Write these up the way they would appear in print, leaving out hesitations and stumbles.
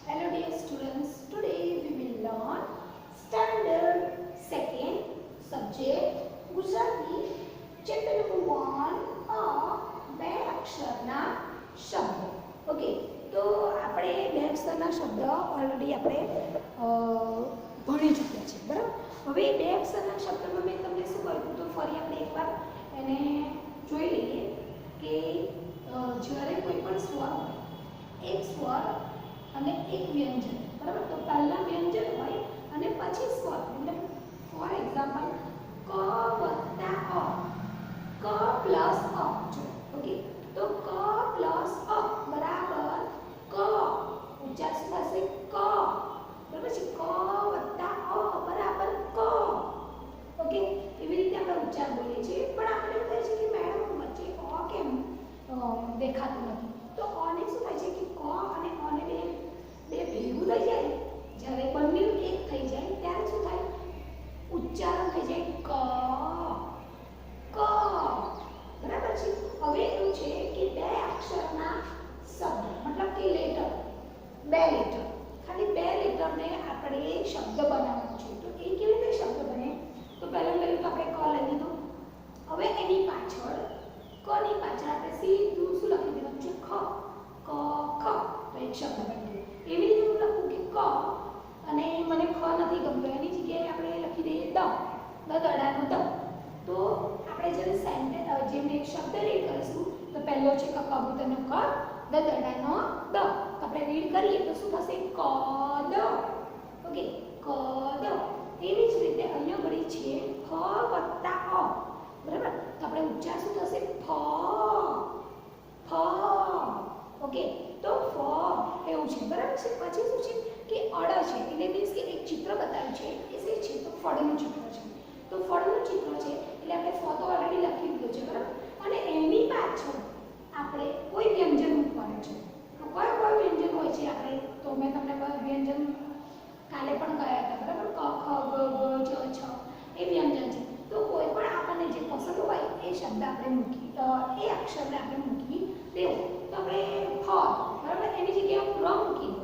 Hello dear students, today we will learn standard second subject Gujarati chapter number 1 બે અક્ષરના શબ્દો. Okay, તો આપણે બે અક્ષરના શબ્દ ઓલરેડી આપણે ભણી ચૂક્યા છે, બરાબર. હવે બે અક્ષરના શબ્દમાં મેં તમને શું કહ્યું તો ફરી આપણે એકવાર એને જોઈ લઈએ કે જ્યારે કોઈ પણ સ્વર હોય, એક સ્વર અને એક વ્યંજન, બરાબર. તો પહેલા વ્યંજન હોય અને પછી સ્વર, એટલે ફોર એક્ઝામ્પલ ક વત્તા અ, ક પ્લસ અ. ઓકે, તો ક પ્લસ અ બરાબર ક, ઉચ્ચાર શું થશે ક, બરાબર છે. ક વત્તા અ બરાબર ક. ઓકે, એવી રીતે આપણે ઉચ્ચાર બોલીએ છીએ. પણ આપણે એવું થાય છે કે મેડમ વચ્ચે અ કેમ દેખાતું નથી, તો અને શું થાય છે કે ક અને અને બે ભેગું થઈ જાય, જ્યારે બંને એક થઈ જાય ત્યારે શું થાય, ઉચ્ચારણ થઈ જાય ક ક, બરાબર છે. હવે એવું છે કે બે અક્ષરના શબ્દ, મતલબ કે લેટર, બે લેટર, ખાલી બે લેટરને આપણે શબ્દ બનાવવાનો છે. તો એ કેવી રીતે શબ્દ બને, તો પહેલા લઈએ તો આપણે ક લઈ લીધું. હવે એની પાછળ, ક ની પાછળ આપણે સીધું શું લખી દેવાનું છે, ખ, ક ખ, તો એક શબ્દ બની ગયો. એવી રીતે હું લખું કે ક અને મને ખ નથી ગમતો, એની જગ્યાએ આપણે લખી દઈએ દ, દડાનો દ. તો આપણે જ્યારે સેન્ટેન્સ જેમ એક શબ્દ રીડ કરીશું તો પહેલો છે ક, કબૂતરનો ક, દડાનો દ. તો આપણે રીડ કરીએ તો શું થશે, ક દ. ઓકે, ક દ. એવી જ રીતે અહીંયા વળી છે ફ વત્તા અ, બરાબર. તો આપણે ઉચ્ચાર શું થશે, ફ ફ. ઓકે, તો ફ એવું છે, બરાબર છે. પછી શું છે કે અડ છે, એટલે મીન્સ કે એક ચિત્ર બતાવ્યું છે, એ શું છે તો ફળનું ચિત્ર છે. તો ફળનું ચિત્ર છે એટલે આપણે ફ તો ઓલરેડી લખી દીધું છે, બરાબર. અને એની પાછળ આપણે કોઈ વ્યંજન મૂકવાનું છે. તો કયો વ્યંજન હોય છે આપણે, તો મેં તમને વ્યંજન કાલે પણ કહ્યા હતા, બરાબર. ક ખ ગ ગ ચ છ એ વ્યંજન છે. તો કોઈ પણ આપણને જે પસંદ હોય એ શબ્દ આપણે મૂકી, એ અક્ષરને આપણે મૂકી દેવું. તો આપણે ફ, બરાબર, એની જગ્યાએ ર મૂકી દો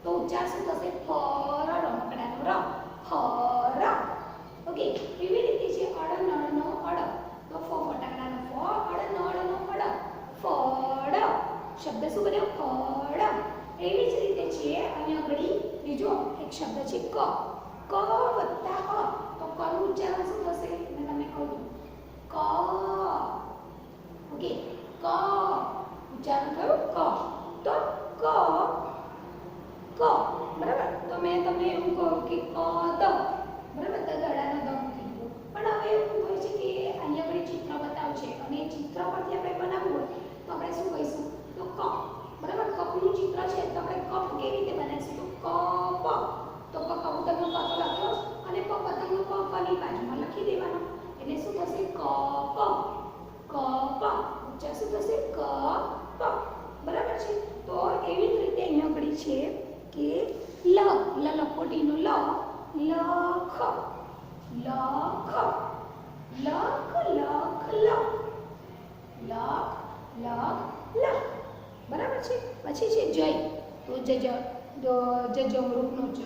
તો ઉચ્ચાર શું થશે, ફર, રમકડાનો ર, ફર. ઓકે, એવી રીતે છે અડ નળનો અડ, તો ફ ફટાકડાનો ફ, અડ નળનો અડ, ફળ. શબ્દ શું બન્યો, ફળ. એવી જ રીતે છે અહીંયા આગળ બીજો એક શબ્દ છે ક, ક વત્તા અ, તો ક નું ઉચ્ચારણ શું થશે, મેં તમને કહું ક. ઓકે, ક ઉચ્ચારણ થયું ક, તો ક ક, બરાબર. તો મેં તમને એવું કહું કે ક દ, બરાબર, દડાનો દ મૂકી દીધો. પણ હવે એવું હોય છે કે અહીંયા આગળ ચિત્ર બતાવ્યું છે અને ચિત્ર પરથી આપણે બનાવવું હોય તો આપણે શું કહીશું, તો કપ, બરાબર. કપનું ચિત્ર છે તો આપણે કપ કેવી રીતે બનાવીશું, તો કપ. તો ક કબૂતરનો ક તો લખ્યો અને પ પતંગનો પ પની બાજુમાં લખી દેવાનો, એટલે શું થશે, કપ કપ. ઉચ્ચાર શું થશે, કપ, બરાબર છે. તો એવી જ રીતે અહીંયા આગળ છે કે લ, લખોટીનો લ, લખ, લખ, લખ, લખ, લખ, લખ, લખ, લખ, બરાબર છે. પછી છે જય, તો જમરૂખનો જ,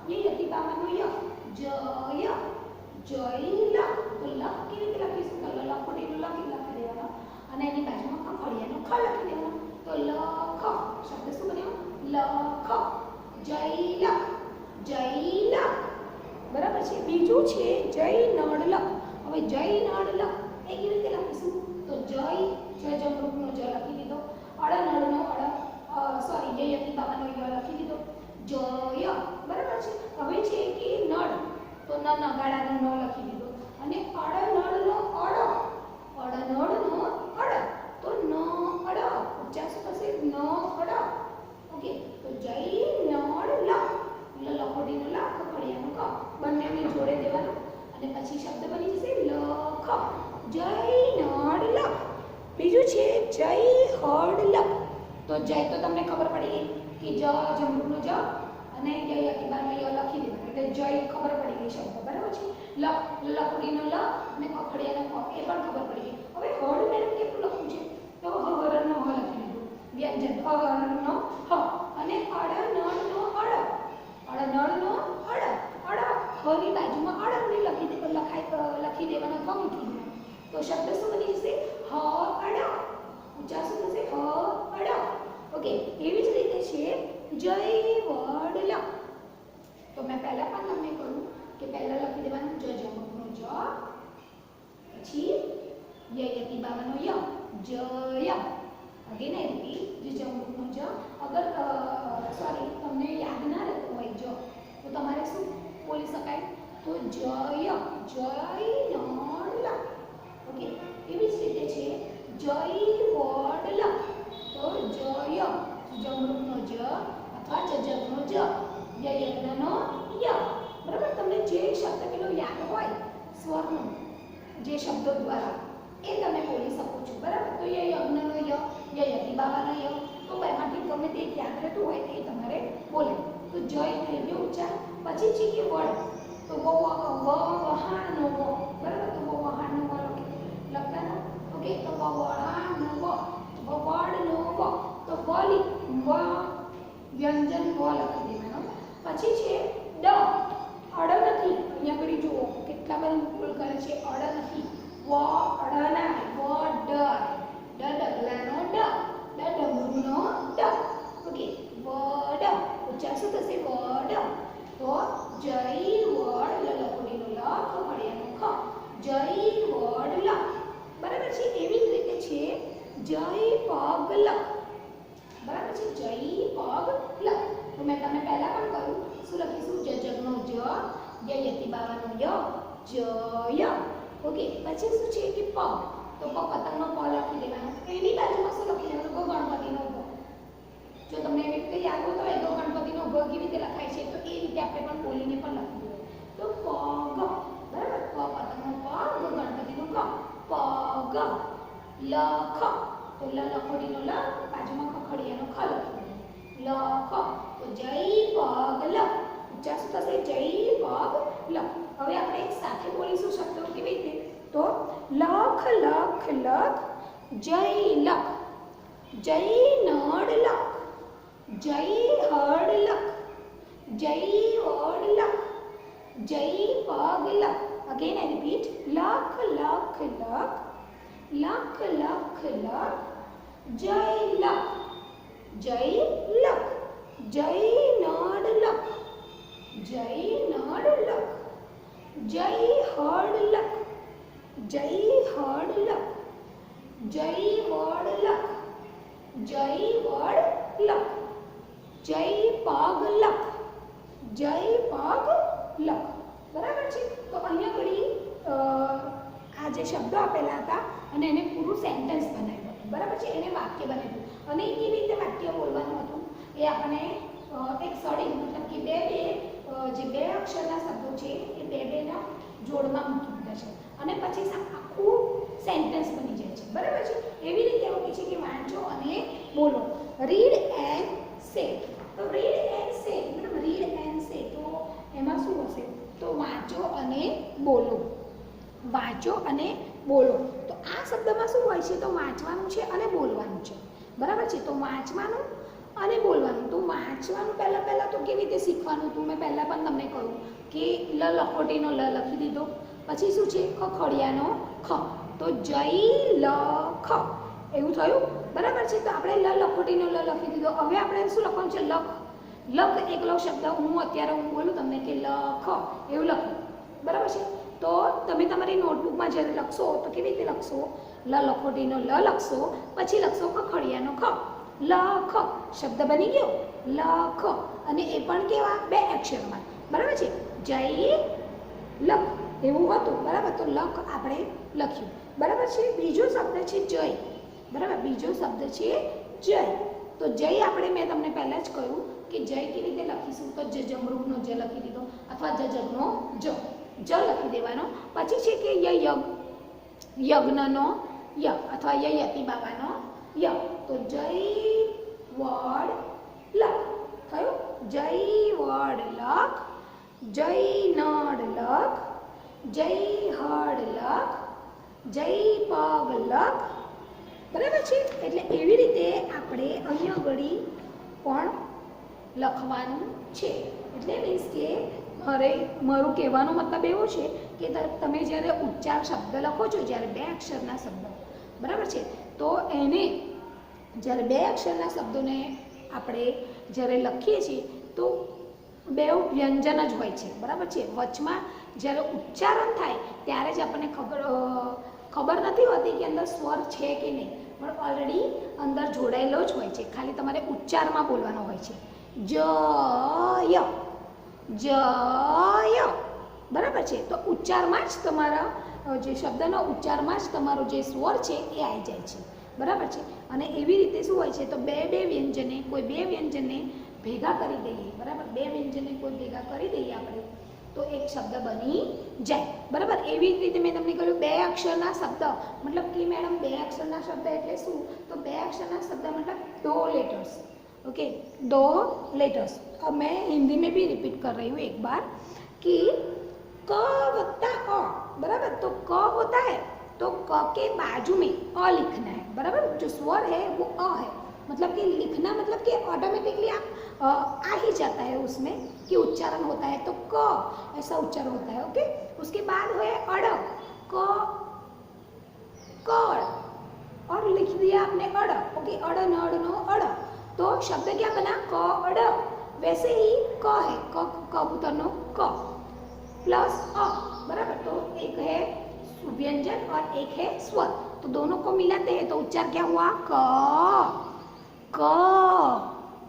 યતિબાવાનો ય, જય, જય લખ. તો લખ કેવી રીતે લખીશું, તો લખોટીનો લખી દેવાનો અને એની બાજુમાં ખખડિયાનો ખ લખી દેવાનો, તો લખ. શબ્દ શું બન્યો, લખ, જય લખ, જય લખ, બરાબર છે. બીજું છે જય નળ લખ. હવે જય નળ લખ એ કેવી રીતે લખીશું, તો જય જમરૂખનો જ લખી દીધો, અડ નળનો અડ, સોરી યતિ બાબાનો ય લખી દીધો, જય, બરાબર છે. હવે છે કે નળ, તો ન નગાડાનો ન લખી દીધો અને અડ નળનો અડ, અડ નળનો અડ, તો ન અડ, ઉચ્ચાર શું થશે, ન અડ. ઓકે, તો જય નળ લખ, લખોટીનો લ, ખખડિયાનો ક, બંનેને જોડે દેવાનો અને પછી શબ્દ બની જશે લખ, જય નળ લખ. બીજું છે જય હળ લખ. તો જય તો તમને ખબર પડી ગઈ કે જમરૂખનો જ અને યતિબાનો ય લખી દેવાનો, એટલે જય ખબર પડી ગઈ શબ્દ, બરાબર છે. લખ, લખોટીનો લ અને ખખડિયાનો ક, એ પણ ખબર પડી ગઈ. હવે હળ મેડમ કેટલું લખવું છે, તો હરનો હ લખી દીધું, વ્યંજન હરનો હ અને અડ નળનો ની બાજુમાં અડકને લખી દેવાનો અથવા મૂકી દેવાનો. તો શબ્દ શું બની જશે? હળ. ઊંચા શું થશે? હળ. ઓકે, એવી જ રીતે છે જય વડલ. તો મેં પહેલા પણ તમને કહ્યું કે પહેલા લખી દેવાનું જ જમકનો જ, પછી ય યતી બાવાનો ય, જય. અગેન આઈ રિપીટ, જ જમકનો જ. અગર સોરી તમને યાદ ના રહેતું હોય જ, તો તમારે શું બોલી શકાય? તો જય, જય નળ. ઓકે, એવી જ રીતે છે જય વડલ. તો જય જમરૂખનો જ અથવા જજકનો જ, યજ્ઞનો ય. બરાબર, તમને જે શબ્દ પેલો યાદ હોય સ્વરનો, જે શબ્દો દ્વારા એ તમે બોલી શકો છો. બરાબર, તો યજ્ઞનો ય, યતિ બાવાનો ય, તો એમાંથી ગમે તે યાદ રહેતું હોય એ તમારે બોલે. તો જય થઈ ગયો ઉચ્ચાર. પછી છે કે વડ, તો વહાનો વ. બરાબર, તો વહાનો વ લખતા. ઓકે, તો વહાનો વ, વડનો વ, તો વ વ્યંજન વ લખી દેવાનો. પછી છે ડ, અડ નથી. અહીંયા આગળ જુઓ કેટલા બધા ભૂલ કરે છે. અડ નથી, વ અડ ના, વ ડ, ડગલાનો ડ, ડમરૂનો ડ. ઓકે, વડ. ઉચ્ચાર શું થશે? વડ. તો જય વડ, લખોડીનો લ, ખમડિયાનો ખ, જય વડ લ. બરાબર છે. એવી જ રીતે છે જય પગ લ. બરાબર છે, જય પગ લ. તો મેં તમને પહેલા પણ કહ્યું શું લખીશું? જજગનો જ, યતિ બાવાનો ય, જય. ઓકે, પછી શું છે કે પગ, તો પતંગનો પ લખી દેવાનો. એની બાજુમાં શું લખી દેવાનું? ગણપતિનો ગ. જો તમને એવી રીતે યાદ હોતો હોય તો ગણપતિનો ગ કેવી રીતે લખાય છે, તો એ રીતે આપણે પણ બોલીને પણ લખી દેવું. તો પગ. બરાબર, પ પતંગનો પ, ગણપતિનો ગ, પગ. લખ, તો લખોડીનો લ, બાજુમાં ખખડિયાનો ખ લખી દેવાનો. લખ, તો જય પગ લ. ઉચ્ચાર શું થશે? જય પગ લ. હવે આપણે એક સાથે બોલીશું શબ્દો કેવી રીતે? તો લખ લખ લખ, જય લખ, જય નળ લખ, જય હળ લખ, જય વડ લખ, જય પગ લખ. અગેન આઈ રિપીટ, લખ લખ લખ, લખ લખ લખ, જય લખ, જય લખ, જય નળ લખ, જય નળ લખ, જય હળ લખ, જય હળ લખ, જય વડ લખ, જય વડ લખ, જય પગ લખ, જય પગ લખ. બરાબર છે. તો અહીંયા ઘડી આ જે શબ્દો આપેલા હતા અને એને પૂરું સેન્ટેન્સ બનાવ્યું હતું. બરાબર છે, એને વાક્ય બનાવ્યું. અને કેવી રીતે વાક્ય બોલવાનું હતું એ આપણે એક સળી, મતલબ કે જે બે અક્ષરના શબ્દો છે એ બેના જોડમાં મૂકી દીધા છે અને પછી આખું સેન્ટેન્સ બની જાય છે. બરાબર છે. એવી રીતે એવું કહે છે કે વાંચો અને બોલો. Read and say. તો રીડ એન્ડ સે, મતલબ રીડ એન્ડ સે, તો એમાં શું હશે? તો વાંચો અને બોલો. વાંચો અને બોલો. તો આ શબ્દમાં શું હોય છે? તો વાંચવાનું છે અને બોલવાનું છે. બરાબર છે. તો વાંચવાનું અને બોલવાનું. તો વાંચવાનું પહેલાં તો કેવી રીતે શીખવાનું હતું? મેં પહેલાં પણ તમને કહ્યું કે લ લખોટીનો લ લખી દીધો. પછી શું છે? ખખડિયાનો ખ. તો જય લખ એવું થયું. બરાબર છે. તો આપણે લ લખોટીનો લ લખી દીધો. હવે આપણે શું લખવાનું છે? લખ. લખ એકલો શબ્દ અત્યારે હું બોલું તમને કે લખ એવું લખું. બરાબર છે. તો તમે તમારી નોટબુકમાં જ્યારે લખશો તો કેવી રીતે લખશો? લ લખોટીનો લ લખશો, પછી લખશો ખખડિયાનો ખ. લખ શબ્દ બની ગયો. લખ. અને એ પણ કેવા? બે અક્ષરમાં. બરાબર છે. જય લખ એવું હતું. બરાબર. તો લખ આપણે લખ્યું. બરાબર છે. બીજો શબ્દ છે જય. બરાબર. બીજો શબ્દ છે જય. તો જય આપણે મેં તમને પહેલાં જ કહ્યું કે જય કેવી રીતે લખીશું? તો જમરૂખનો જ લખી દીધો અથવા જજગનો જ લખી દેવાનો. પછી છે કે યજ્ઞનો ય અથવા યતિ બાવાનો ય. તો જય વડ લખ થયું. જય વડ લખ, જય નળ લખ, જય હળ લખ, જય પગ લખ. બરાબર છે. એટલે એવી રીતે આપણે અહીંયા ઘડી પણ લખવાનું છે. એટલે મીન્સ કે અરે મારું કહેવાનો મતલબ એવો છે કે તમે જ્યારે ઉચ્ચાર શબ્દ લખો છો, જ્યારે બે અક્ષરના શબ્દ, બરાબર છે, તો એને જ્યારે બે અક્ષરના શબ્દોને આપણે જ્યારે લખીએ છીએ તો બે વ્યંજન જ હોય છે, બરાબર છે. વચમાં જ્યારે ઉચ્ચારણ થાય ત્યારે જ આપણને ખબર નથી હોતી કે અંદર સ્વર છે કે નહીં, પણ ઓલરેડી અંદર જોડાયેલો જ હોય છે, ખાલી તમારે ઉચ્ચારમાં બોલવાનો હોય છે. જય જય, બરાબર છે. તો ઉચ્ચારમાં જ તમારા જે શબ્દનો ઉચ્ચારમાં જ તમારો જે સ્વર છે એ આવી જાય છે, બરાબર છે. અને એવી રીતે શું હોય છે, તો બે વ્યંજને કોઈ બે વ્યંજનને ભેગા કરી દઈએ, બરાબર, બે વ્યંજનને કોઈ ભેગા કરી દઈએ આપણે તો એક શબ્દ બની જાય, બરાબર. એવી જ રીતે મેં તમને કહ્યું બે અક્ષરના શબ્દ મતલબ કે મેડમ બે અક્ષરના શબ્દ એટલે શું, તો બે અક્ષરના શબ્દ મતલબ दो लेटर्स, ओके, दो लेटर्स. अब मैं हिंदी में भी रिपीट कर रही हूँ एक बार कि क वत्ता अ, बराबर. तो क होता है तो क के बाजू में अ लिखना है, बराबर. जो स्वर है वो अ है, मतलब कि लिखना मतलब कि ऑटोमेटिकली आप आ ही जाता है उसमें कि उच्चारण होता है तो क ऐसा उच्चारण होता है, ओके. उसके बाद है अड़, क कड़, और लिख दिया आपने अड़, ओके, अड़ नड़ नो अड़, तो शब्द क्या बना क अड़. वैसे ही क है, क कबूतर नो क प्लस अ, बराबर. तो एक है व्यंजन और एक है स्वर, तो दोनों को मिलाते हैं तो उच्चार क्या हुआ क क,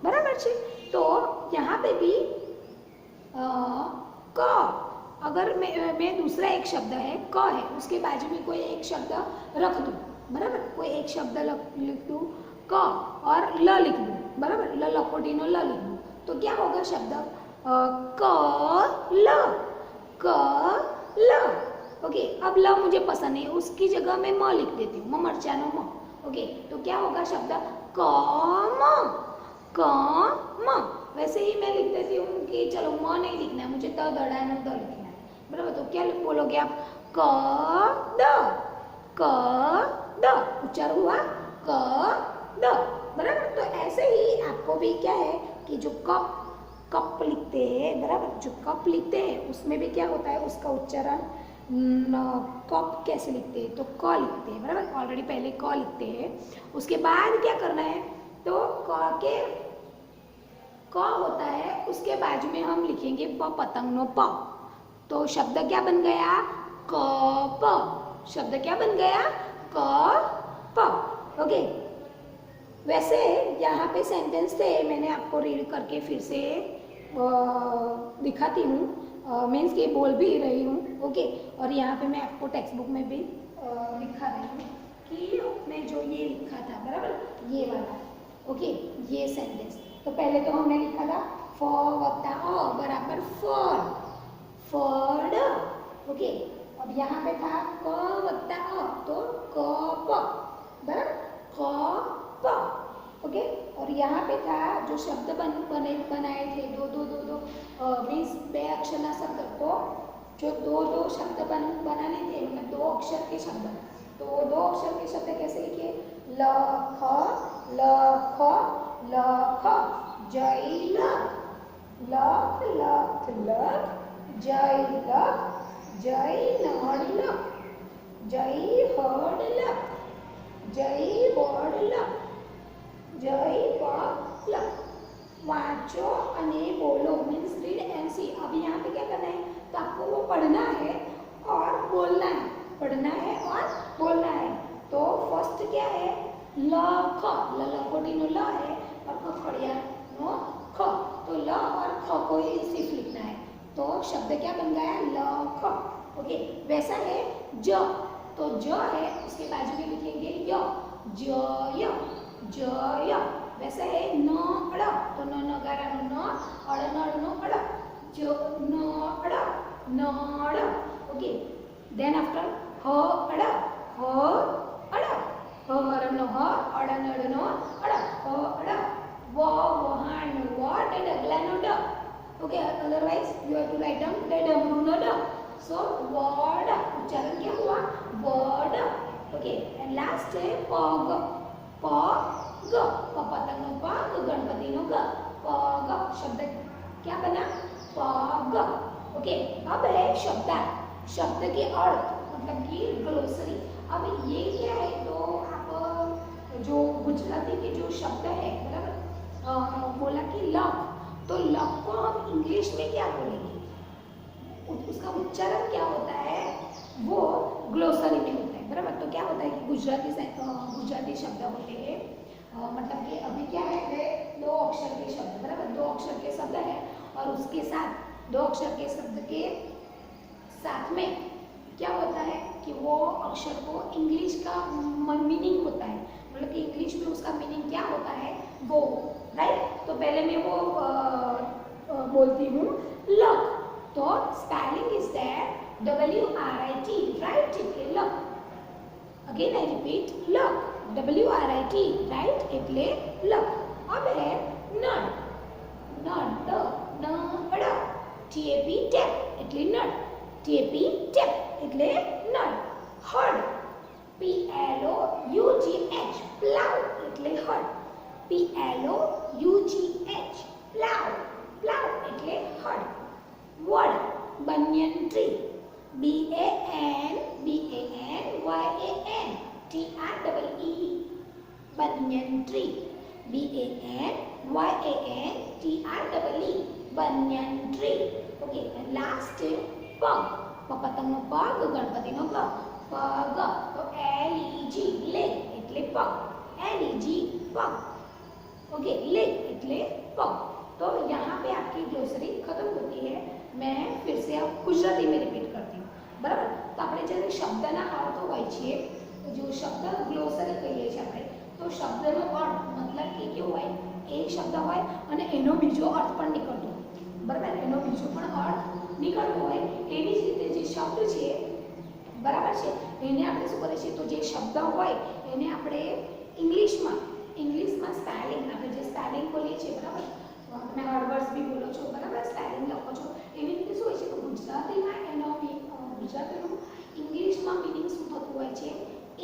बराबर છે. तो यहाँ पे भी क, अगर मैं दूसरा एक शब्द है क है उसके बाजू में कोई एक शब्द रख दूँ, बराबर, कोई एक शब्द लिख दूँ क और ल लिख दूँ, बराबर, ल लखोटी नो ल लिख दूँ तो क्या होगा शब्द क ल, क ल, ओके. अब ल मुझे पसंद है, उसकी जगह मैं म लिख देती हूँ, ममरचानो म, ओके. तो क्या होगा शब्द कम, कम. वैसे ही मैं लिख देती हूँ कि चलो म नहीं लिखना है, मुझे त दड़ाना द लिखना है, बराबर. तो क्या बोलोगे आप क द, क द, उच्चार हुआ क द, बराबर. तो ऐसे ही आपको भी क्या है कि जो कप लिखते हैं, बराबर, जो कप लिखते हैं उसमें भी क्या होता है उसका उच्चारण कप कैसे लिखते हैं तो क लिखते हैं, बराबर. ऑलरेडी पहले क लिखते हैं, उसके बाद क्या करना है तो क के क होता है उसके बाजू में हम लिखेंगे प पतंग नो प, तो शब्द क्या बन गया कप, शब्द क्या बन गया कप, ओके. वैसे यहाँ पे सेंटेंस थे, मैंने आपको रीड करके फिर से दिखाती हूँ, मीन्स कि बोल भी रही हूँ, ओके. और यहाँ पे मैं आपको टेक्स्ट बुक में भी दिखा रही हूँ कि आपने जो ये लिखा था, बराबर, ये वाला, ओके, ये सेंटेंस. तो पहले तो हमने लिखा था फ वत्ता अ बराबर फर, फर्ड, ओके. अब यहाँ पे था क वत्ता अ तो कप, बराबर, कप, ओके. और यहाँ पे था जो शब्द बनाए थे दो मीन्स बे अक्षर शब्द, तो जो दो शब्द बनाने थे मतलब दो अक्षर के शब्द, तो दो अक्षर के शब्द कैसे लिखे लख लख लख, जय लख, लख लख लख, जय लख, जय नड़ लख, जय हड़ लख, जय बड़ लख, जय बड़ लख. वाचो अने बोलो मीन्स रीड एंड सी. अब यहाँ पे क्या करना है तो आपको वो पढ़ना है और बोलना है, पढ़ना है और बोलना है. तो फर्स्ट क्या है लख, ल लखोटी नो ल है और खड़िया नो ख, तो ल और ख को ही सिर्फ लिखना है, तो शब्द क्या बन गया लख, ओके. वैसा है ज, तो ज है उसके बाजू में लिखेंगे य, जय, जय. वैसा है नड़, तो नगारा नो न, अड़ नड़ नो अड़, जो नड़ नड़, ओके. देन आफ्टर हड़, हड़, हर नो ह, अड़ नड़ नो अड़, हड़, वहान व, डगला नो ड, okay. Otherwise you have to write down डमरू नो ड, सो वर्ड, उच्चारण क्या हुआ वर्ड, ओके. एंड लास्ट है पग, पग, पतंग नो पग, गणपति नो ग, पग. शब्द क्या बना पग, ओके, अब है शब्दार्थ, शब्द के अर्थ मतलब कि ग्लोसरी। अब ये क्या है, तो आप जो गुजराती के जो शब्द है बराबर, बोला कि लक, तो लक को हम इंग्लिश में क्या बोलेंगे, उसका उच्चारण क्या होता है, वो ग्लोसरी में होता है बराबर। तो क्या होता है कि गुजराती शब्द होते हैं, मतलब कि अभी क्या है, दो अक्षर के शब्द बराबर, दो अक्षर के शब्द है और उसके साथ दो अक्षर के शब्द के साथ में क्या होता है कि वो अक्षर को इंग्लिश का मीनिंग होता है, मतलब कि इंग्लिश में उसका मीनिंग क्या होता है वो, राइट। तो पहले मैं वो बोलती हूँ लक, तो spelling is that WRIT, right, luck. Again I repeat luck, WRIT, right, એટલે લક। अब है નળ, નળ, નળ, TAP, ટેપ એટલે નળ, TAP, ટેપ એટલે નળ। હળ, PLOUGH, પ્લાવ એટલે હળ, PLOUGH, પ્લાવ, પ્લાવ એટલે હળ। વડ, banyan tree, BANYAN, TREE, banyan tree, BANYAN, banyan tree, okay, and last pug, પતંગનો પગ, ગણપતિનો ગ, પગ, તો LEG, leg એટલે પગ, LEG, પગ, ओके, लेग એટલે પગ। तो यहाँ पे आपकी ग्लोसरी खत्म होती है। मैं फिर से अब गुजराती में रिपीट करती हूँ बराबर। तो આપણે જ્યારે શબ્દના અર્થ હોય છે, જો શબ્દ ગ્લોસરી કહીએ છીએ આપણે, તો શબ્દનો અર્થ મતલબ કે કેવું હોય, એક શબ્દ હોય અને એનો બીજો અર્થ પણ નીકળતો હોય બરાબર, એનો બીજો પણ અર્થ નીકળતો હોય। એવી જ રીતે જે શબ્દ છે બરાબર છે, એને આપણે શું કરીએ છીએ, તો જે શબ્દ હોય એને આપણે ઇંગ્લિશમાં સ્પેલિંગ, આપણે જે સ્પેલિંગ બોલીએ છીએ બરાબર, તમે હર્ડ બી બોલો છો બરાબર, સ્પેલિંગ લખો છો, એવી રીતે શું હોય છે, તો ગુજરાતીમાં એનો ગુજરાતીનું ઇંગ્લિશમાં મિનિંગ શું થતું હોય છે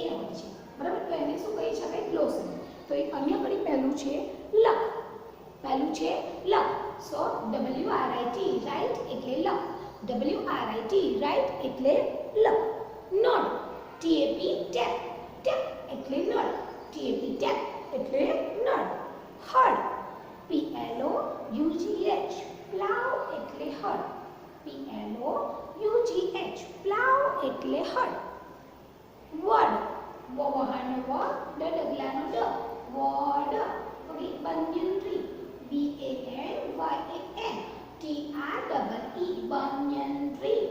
એ હોય છે બરાબર। તો એને શું કહી શકાય, ગ્લોસરી। તો એ અહીંયા ઘડી પહેલું છે લક, સો WRIT, રાઈટ એટલે લક, WRIT, રાઈટ એટલે લક। નળ, TAP, ટેપ, ટેપ એટલે નળ, TAP, ટેપ એટલે નળ। હળ, PLOUGH, પ્લાવ એટલે હળ, PLOUGH, પ્લાવ એટલે હળ। વડ, વહાનો વ, ડગલાનો ડ, વડ, okay, banyan tree, BANYAN, TREE, banyan tree,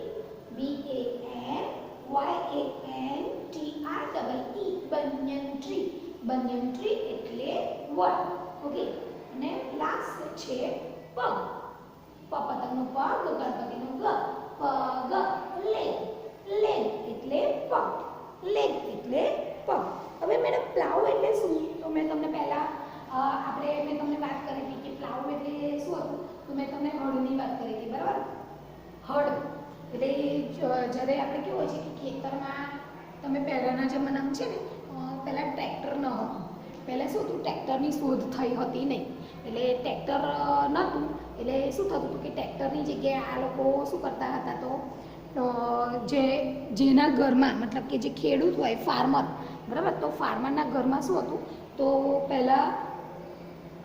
BANYAN, TREE, banyan tree, banyan tree એટલે વડ, ઓકે। અને લાસ્ટ છે પગ, પતંગનો પગ, ગણપતિનો ગ, પગ, લેગ, લેગ એટલે પગ, લેગ એટલે પગ। હવે મેડમ પ્લાવ એટલે શું, તો મેં તમને પહેલા મેં તમને વાત કરી હતી કે પ્લાવ એટલે શું હતું, તો મેં તમને હળની વાત કરી હતી બરાબર। હળ એટલે જ્યારે આપણે કેવું હોય છે કે ખેતરમાં તમે પહેલાંના જમાનામાં છે ને, પહેલાં ટ્રેક્ટર ન હતું, પહેલાં શું હતું, ટ્રેક્ટરની શોધ થઈ હતી નહીં, એટલે ટ્રેક્ટર નહોતું, એટલે શું થતું હતું કે ટ્રેક્ટરની જગ્યાએ આ લોકો શું કરતા હતા, તો જેના ઘરમાં મતલબ કે જે ખેડૂત હોય, ફાર્મર બરાબર, તો ફાર્મરના ઘરમાં શું હતું, તો પહેલાં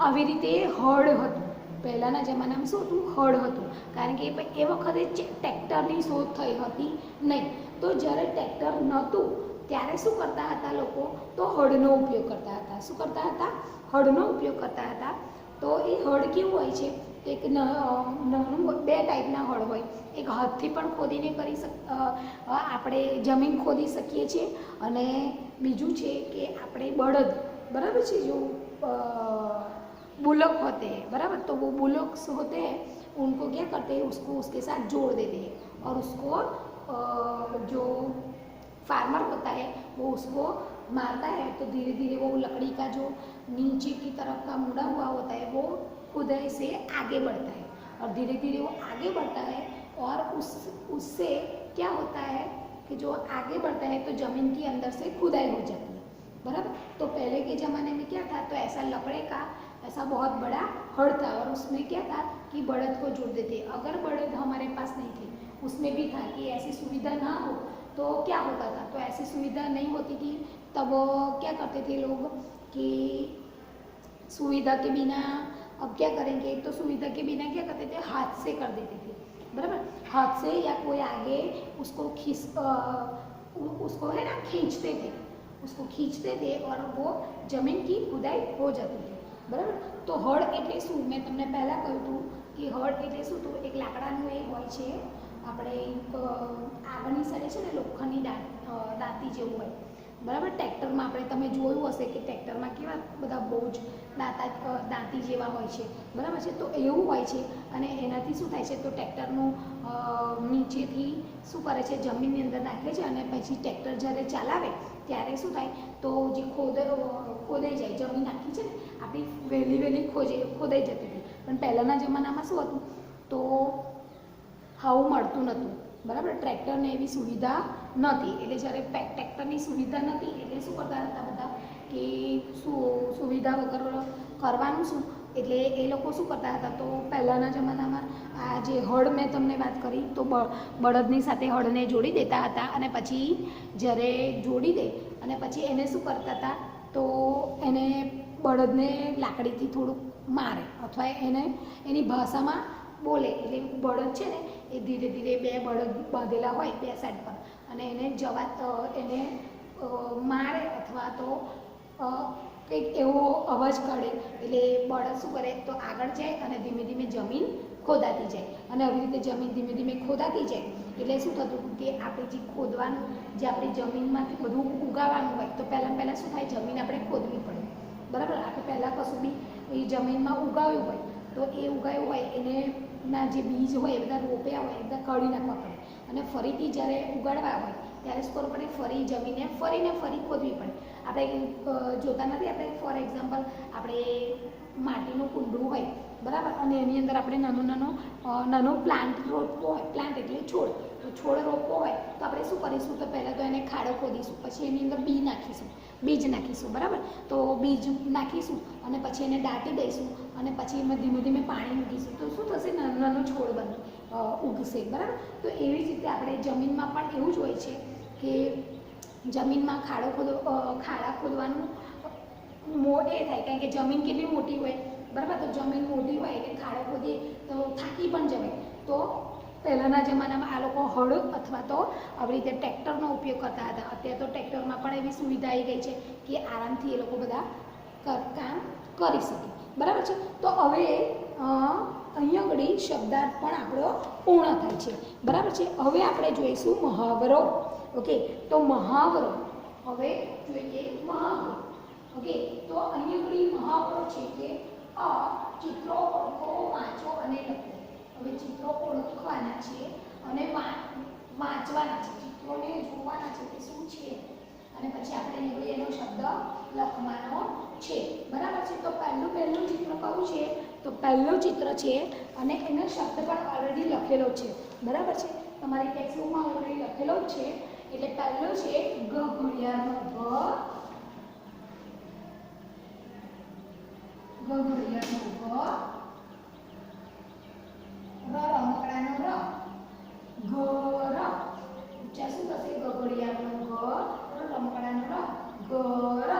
આવી રીતે હળ હતું, પહેલાંના જમાનામાં શું હતું, હળ હતું, કારણ કે એ વખતે ટ્રેક્ટરની શોધ થઈ હતી નહીં। તો જ્યારે ટ્રેક્ટર નહોતું ત્યારે શું કરતા હતા લોકો, તો હળનો ઉપયોગ કરતા હતા, શું કરતા હતા, હળનો ઉપયોગ કરતા હતા। તો એ હળ કેવું હોય છે, તો એક બે ટાઈપના હળ હોય, એક હાથથી પણ ખોદીને આપણે જમીન ખોદી શકીએ છીએ, અને બીજું છે કે આપણે બળદ बराबर છે, जो बुलक होते हैं बराबर, तो वो बुलक होते हैं, उनको क्या करते हैं, उसको उसके साथ जोड़ देते हैं और उसको जो फार्मर होता है वो उसको मारता है, तो धीरे धीरे वो लकड़ी का जो नीचे की तरफ का मुड़ा हुआ होता है वो खुदाई से आगे बढ़ता है, और धीरे धीरे वो आगे बढ़ता है, और उससे क्या होता है कि जो आगे बढ़ता है तो ज़मीन के अंदर से खुदाई हो जाती है बराबर। तो पहले के ज़माने में क्या था, तो ऐसा लकड़े का ऐसा बहुत बड़ा हड़ था और उसमें क्या था कि बड़द को जोड़ देते। अगर बड़द हमारे पास नहीं थे, उसमें भी था कि ऐसी सुविधा ना हो तो क्या होता था, तो ऐसी सुविधा नहीं होती थी तब क्या करते थे लोग कि सुविधा के बिना अब क्या करेंगे, तो सुविधा के बिना क्या करते थे, हाथ से कर देते थे, बराबर, हाथ से या कोई आगे उसको उसको है ना खींचते थे, उसको खींचते थे और वो जमीन की खुदाई हो जाती थी, बराબર। तो હળ એટલે શું, મેં તમને પહેલાં કહ્યું હતું કે હળ એટલે શું, તો એક લાકડાનું એ હોય છે, આપણે આગળની સાઈડે છે ને લોખંડની દાંતી જેવું હોય, બરાબર। ટ્રેક્ટરમાં આપણે તમે જોયું હશે કે ટ્રેક્ટરમાં કેવા બધા બહુ જ દાંતી જેવા હોય છે, બરાબર છે, તો એવું હોય છે અને એનાથી શું થાય છે, તો ટ્રેક્ટરનું નીચેથી શું કરે છે, જમીનની અંદર નાખે છે અને પછી ટ્રેક્ટર જ્યારે ચલાવે ત્યારે શું થાય, તો જે ખોદાઈ જાય, જમીન આખી છે ને આપણી વહેલી ખોદાઈ જતી હતી। પણ પહેલાંના જમાનામાં શું હતું, તો આવું મળતું નહોતું, બરાબર। ટ્રેક્ટરને એવી સુવિધા નહોતી, એટલે જ્યારે ટ્રેક્ટરની સુવિધા નહોતી એટલે શું કરતા હતા બધા કે સુવિધા વગર કરવાનું શું, એટલે એ લોકો શું કરતા હતા, તો પહેલાંના જમાનામાં આ જે હળ મેં તમને વાત કરી તો બળદની સાથે હળને જોડી દેતા હતા અને પછી જ્યારે જોડી દે અને પછી એને શું કરતા હતા, તો એને બળદને લાકડીથી થોડુંક મારે અથવા એને એની ભાષામાં બોલે, એટલે બળદ છે ને એ ધીરે ધીરે બે બળદ બાંધેલા હોય બે સાઈડ પર અને એને એને મારે અથવા તો કંઈક એવો અવાજ કાઢે એટલે બળદ શું કરે, તો આગળ જાય અને ધીમે ધીમે જમીન ખોદાતી જાય અને આવી રીતે જમીન ધીમે ધીમે ખોદાતી જાય એટલે શું થતું કે આપણે જે ખોદવાનું, જે આપણી જમીનમાંથી બધું ઉગાવવાનું હોય તો પહેલાં શું થાય, જમીન આપણે ખોદવી પડે, બરાબર। આપણે પહેલાં કશું બી એ જમીનમાં ઉગાવ્યું હોય તો એ ઉગાવ્યું હોય એને ના જે બીજ હોય એ બધા રોપ્યા હોય એ બધા કાઢી નાખવા પડે અને ફરીથી જ્યારે ઉગાડવા હોય ત્યારે શું કરવું પડે, ફરી જમીને ફરી ખોદવી પડે। આપણે જોતા નથી, આપણે ફોર એક્ઝામ્પલ આપણે માટીનું કુંડું હોય, બરાબર, અને એની અંદર આપણે નાનો પ્લાન્ટ રોપવો હોય, પ્લાન્ટ એટલે છોડ, તો છોડ રોપવો હોય તો આપણે શું કરીશું, તો પહેલાં તો એને ખાડો ખોદીશું, પછી એની અંદર બીજ નાખીશું, બરાબર। તો બીજ નાખીશું અને પછી એને દાટી દઈશું અને પછી એમાં ધીમે ધીમે પાણી મૂકીશું તો શું થશે, નાનો છોડ ઉગશે, બરાબર। તો એવી જ રીતે આપણે જમીનમાં પણ એવું જ હોય છે કે જમીનમાં ખાડા ખોદવાનું એ થાય, કારણ કે જમીન કેટલી મોટી હોય, બરાબર, તો જમીન મોટી હોય એટલે ખાડો ખોદીએ તો થાકી પણ જવાય, તો પહેલાંના જમાનામાં આ લોકો હળ અથવા તો આવી રીતે ટ્રેક્ટરનો ઉપયોગ કરતા હતા। અત્યારે તો ટ્રેક્ટરમાં પણ એવી સુવિધા આવી ગઈ છે કે આરામથી એ લોકો બધા કામ કરી શકે, બરાબર છે। તો હવે અહીંયા આગળ શબ્દાર્થ પણ આપણો પૂર્ણ થાય છે, બરાબર છે। હવે આપણે જોઈશું મહાવરો, ઓકે। તો મહાવરો હવે જોઈએ મહાવરો, ઓકે। તો અહીંયા આગળ મહાવરો છે કે ચિત્રો ઓળખો, વાંચો અને લખો। હવે ચિત્રો ઓળખવાના છે અને વાંચવાના છે, ચિત્રોને જોવાના છે કે શું છે અને પછી આપણે એનો શબ્દ લખવાનો છે, બરાબર છે। તો પહેલું ચિત્ર કયું છે, તો પહેલું ચિત્ર છે અને એનો શબ્દ પણ ઓલરેડી લખેલો છે, બરાબર છે, તમારી ટેક્સ્ટબુકમાં ઓલરેડી લખેલો જ છે। એટલે પહેલો છે ઘડિયાળનો ઘ, રમકડાનો ર, ઘર, ઉચ્ચાર શું થશે, ઘડિયાળનો ઘ, રમકડાનો ર, ઘર।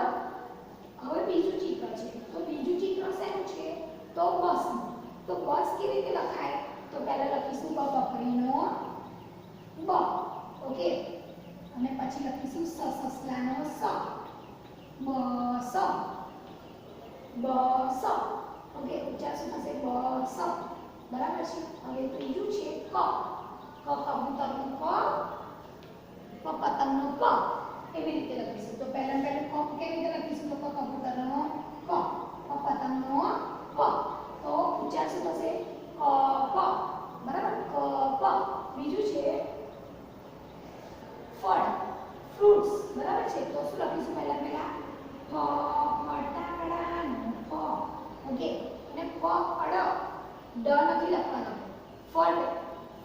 હવે બીજું ચિત્ર છે, તો બીજું ચિત્ર શેનું છે, તો બસનું। તો બસ કેવી રીતે લખાય, તો પહેલા લખીશું બકરીનો બ, ઓકે, અને પછી લખીશું સસલાનો સ, બસ, ઓકે, ઉચ્ચાર શું થશે, બસ, બરાબર છે। હવે ત્રીજું છે ક, કબૂતરનું ક, પતંગનો પ, એવી રીતે લખીશું। તો પહેલું ક કેવી રીતે લખીશું, તો કબૂતરનો ક, પતંગનો પ, તો ઉચ્ચાર શું થશે, ક, બરાબર, ક, બીજું છે ફળ, ફ્રૂટ્સ, બરાબર છે। તો શું લખીશું, પહેલા ફટાકડાનો ફ, ઓકે, અને ફ અડ, ડ નથી લખવાનો, ફળ,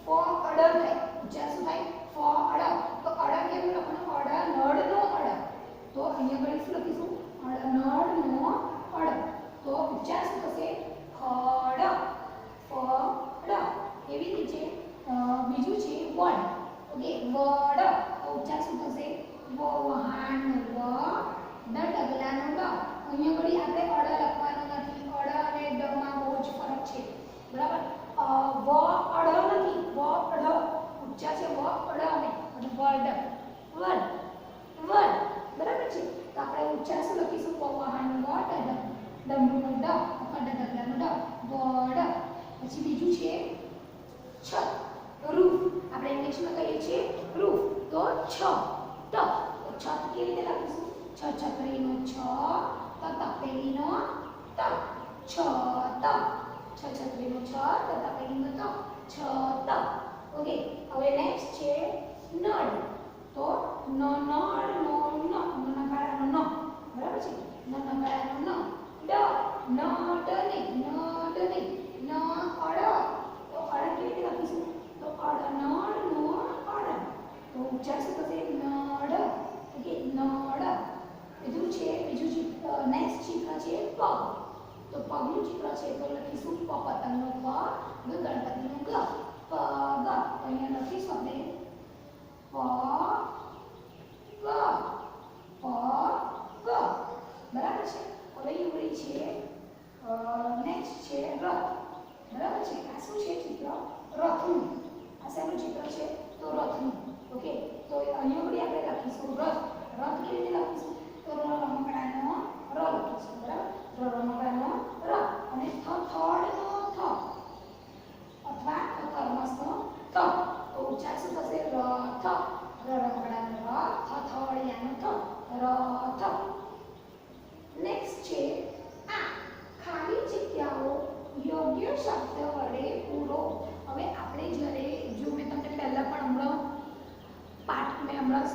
ફ અડ થાય, ઉચ્ચાર શું થાય, ફ અડ, તો અડ કેવું લખવાનું, નળનો અડ, તો અહીંયા આગળ શું લખીશું, નળનો અડ, તો ઉચ્ચાર શું અહીંયા ઘડી આપણે અડ લખવાનો નથી. અડ અને ડ માં બહુ જ ફરક છે. બરાબર? વ અડ નથી, વ અડ ઉચ્ચાર છે વ અડ અને વડ વડ વડ. બરાબર છે? તો આપણે ઉચ્ચાર શું લખીશું? પવહાનું વ ડ ડમરુનું ડ અખંડ ઢગલાનું ડ વડ. પછી બીજું છે છત રૂફ. આપણે ઇંગ્લિશમાં કહીએ છીએ રૂફ. તો છ ત. તો છત કેવી રીતે લખીશું? છ છત્રીનો છ, ત તપેલીનો ત, છ ત. છ છત્રીનો છ, ત તપેલીનો ત, છ ત. ઓકે. હવે નેક્સ્ટ છે નળ. તો ન નળ નો ન, નગાડાનો ન. બરાબર છે? ન નગાડાનો ન. ડ ન ડ નહીં, ન ડ નહીં, ન અડ. તો અડ કેવી રીતે લખીશું? તો અડ નળ નો અડ. તો ઉચ્ચાર શું થશે? નડ. ઓકે, નડ. બીજું છે નેક્સ્ટ ચિત્ર છે પગ. તો પગનું ચિત્ર છે તો લખીશું પ પતંગનો પ, ગ ગણપતિનો ગ, પગ. અહીંયા લખીશું આપણે પ ગ, પ ગ. બરાબર છે? હવે યુવડી છે નેક્સ્ટ છે રથ. બરાબર છે? આ શું છે ચિત્ર? રથનું. આ શેનું ચિત્ર છે? તો રથનું. ઓકે. તો અહીંયા વળી આપણે લખીશું રથ. રથ કેવી રીતે લખીશું? તો રમકડાનો ર લખીશું. બરાબર? રમકડાનો ર અને થડનો થ અથવા થર્મસનો થ. તો ઉચ્ચાર શું થશે? રથ. રમકડાનો ર, થડિયાનો થ, રથ. નેક્સ્ટ છે આ ખાલી જગ્યાઓ યોગ્ય શબ્દ વડે પૂરો. હવે આપણે જ્યારે જો મેં તમને પહેલા પણ હમણાં પાઠ મેં હમણાં